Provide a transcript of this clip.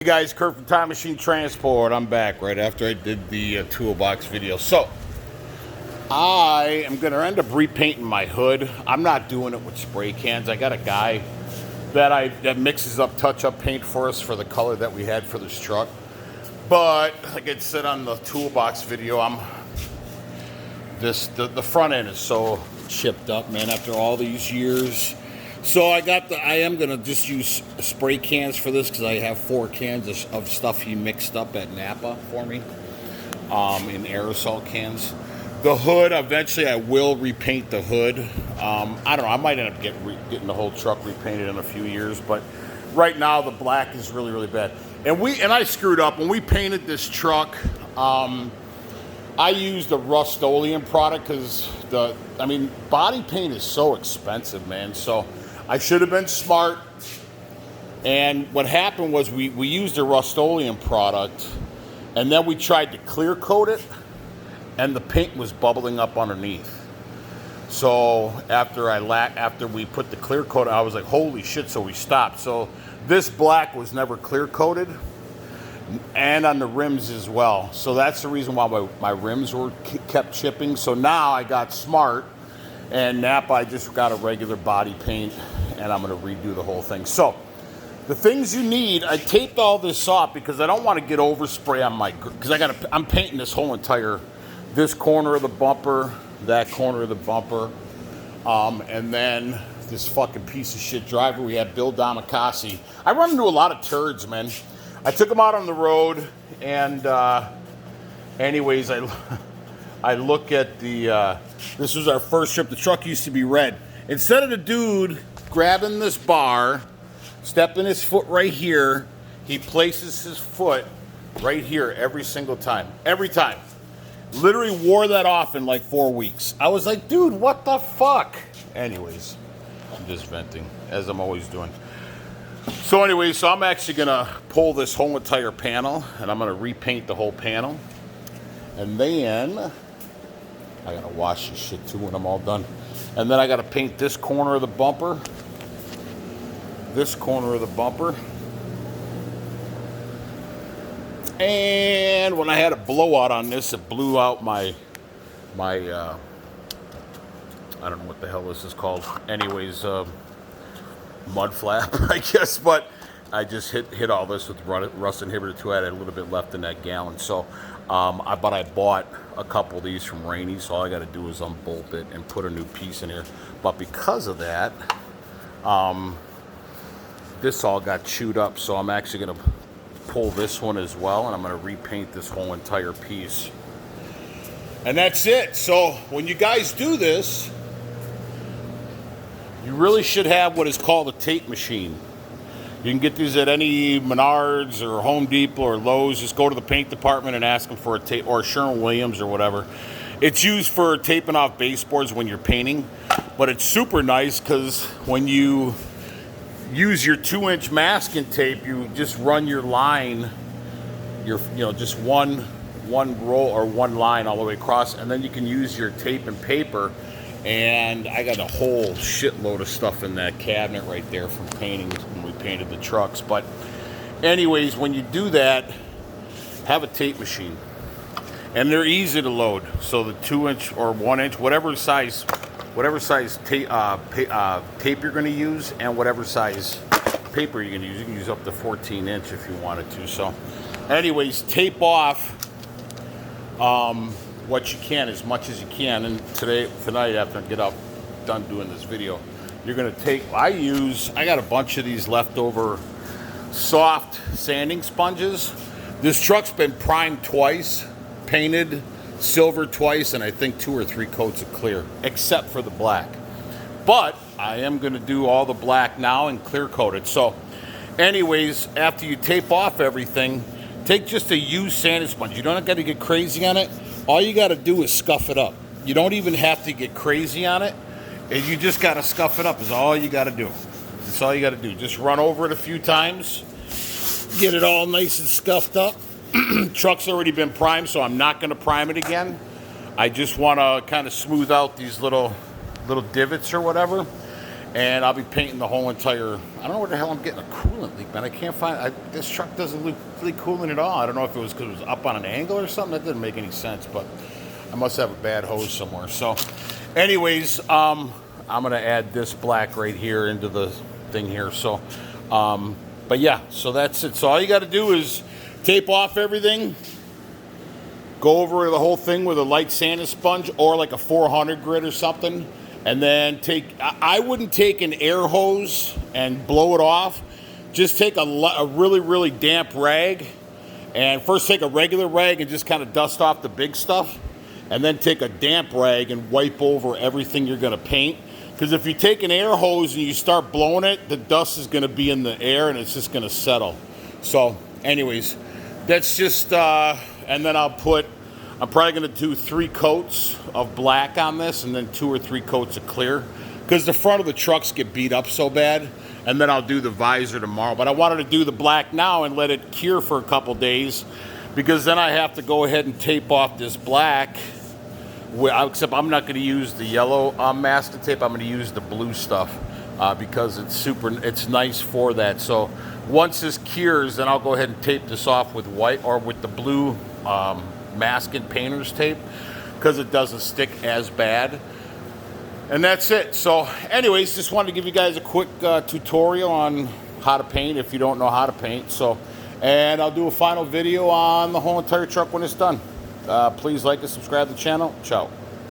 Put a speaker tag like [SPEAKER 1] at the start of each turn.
[SPEAKER 1] Hey guys, Kurt from Time Machine Transport. I'm back right after I did the toolbox video. So, I am going to end up repainting my hood. I'm not doing it with spray cans. I got a guy that mixes up touch-up paint for us for the color that we had for this truck. But, like I said on the toolbox video, the front end is so chipped up, man, after all these years. So I am gonna just use spray cans for this because I have 4 cans of stuff he mixed up at Napa for me, in aerosol cans. The hood, eventually I will repaint the hood. I don't know, I might end up getting the whole truck repainted in a few years, but right now the black is really, really bad. And I screwed up when we painted this truck. I used a Rust-Oleum product because body paint is so expensive, man. So I should have been smart. And what happened was we used a Rust-Oleum product, and then we tried to clear coat it, and the paint was bubbling up underneath. So after we put the clear coat, I was like, holy shit, so we stopped. So this black was never clear coated, and on the rims as well. So that's the reason why my rims kept chipping. So now I got smart, and Napa, I just got a regular body paint, and I'm going to redo the whole thing. So the things you need, I taped all this off because I don't want to get overspray on because I'm painting this whole this corner of the bumper, that corner of the bumper, and then this fucking piece of shit driver we had, Bill Damakasi. I run into a lot of turds, man. I took him out on the road, and anyways, I look at this was our first trip. The truck used to be red. Instead of the dude grabbing this bar, stepping his foot right here, he places his foot right here every single time. Every time. Literally wore that off in like 4 weeks. I was like, dude, what the fuck? Anyways, I'm just venting, as I'm always doing. So anyways, so I'm actually going to pull this whole entire panel, and I'm going to repaint the whole panel. And then I got to wash this shit too when I'm all done. And then I got to paint this corner of the bumper. This corner of the bumper. And when I had a blowout on this, it blew out my I don't know what the hell this is called. Anyways, mud flap, I guess. But I just hit all this with rust inhibitor too. I had a little bit left in that gallon. So, I bought a couple of these from Rainey. So all I got to do is unbolt it and put a new piece in here. But because of that, this all got chewed up. So I'm actually going to pull this one as well, and I'm going to repaint this whole entire piece. And that's it. So when you guys do this, you really should have what is called a tape machine. You can get these at any Menards or Home Depot or Lowe's. Just go to the paint department and ask them for a tape, or Sherwin-Williams or whatever. It's used for taping off baseboards when you're painting, but it's super nice because when you use your 2-inch masking tape, you just run your line, just one roll or one line all the way across, and then you can use your tape and paper. And I got a whole shitload of stuff in that cabinet right there from painting when we painted the trucks. But anyways, when you do that, have a tape machine, and they're easy to load. So the 2-inch or 1-inch, whatever size tape you're going to use, and whatever size paper you're going to use. You can use up to 14-inch if you wanted to. So anyways, tape off what you can, as much as you can. And tonight after I get done doing this video, you're going to take, I got a bunch of these leftover soft sanding sponges. This truck's been primed twice, painted silver twice, and I think 2 or 3 coats of clear, except for the black. But I am going to do all the black now and clear coat it. So anyways, after you tape off everything, take just a used sanding sponge. You don't got to get crazy on it. All you got to do is scuff it up. You don't even have to get crazy on it. And you just got to scuff it up is all you got to do. That's all you got to do. Just run over it a few times. Get it all nice and scuffed up. Truck's already been primed, so I'm not going to prime it again. I just want to kind of smooth out these little divots or whatever. And I'll be painting the whole entire, I don't know where the hell I'm getting a coolant leak, man. I can't find, this truck doesn't leak coolant at all. I don't know if it was because it was up on an angle or something. That didn't make any sense, but I must have a bad hose somewhere. So anyways, I'm going to add this black right here into the thing here. So, but yeah, so that's it. So all you got to do is tape off everything, go over the whole thing with a light sanding sponge or like a 400 grit or something. And then I wouldn't take an air hose and blow it off. Just take a really, really damp rag. And first take a regular rag and just kind of dust off the big stuff. And then take a damp rag and wipe over everything you're going to paint. Because if you take an air hose and you start blowing it, the dust is going to be in the air and it's just going to settle. So anyways, that's just, and then I'm probably going to do 3 coats of black on this and then 2 or 3 coats of clear because the front of the trucks get beat up so bad. And then I'll do the visor tomorrow. But I wanted to do the black now and let it cure for a couple days because then I have to go ahead and tape off this black. Except I'm not going to use the yellow masking tape. I'm going to use the blue stuff because it's nice for that. So once this cures, then I'll go ahead and tape this off with white or with the blue masking painter's tape because it doesn't stick as bad. And that's it. So anyways, just wanted to give you guys a quick tutorial on how to paint if you don't know how to paint. So, and I'll do a final video on the whole entire truck when it's done. Please like and subscribe to the channel. Ciao.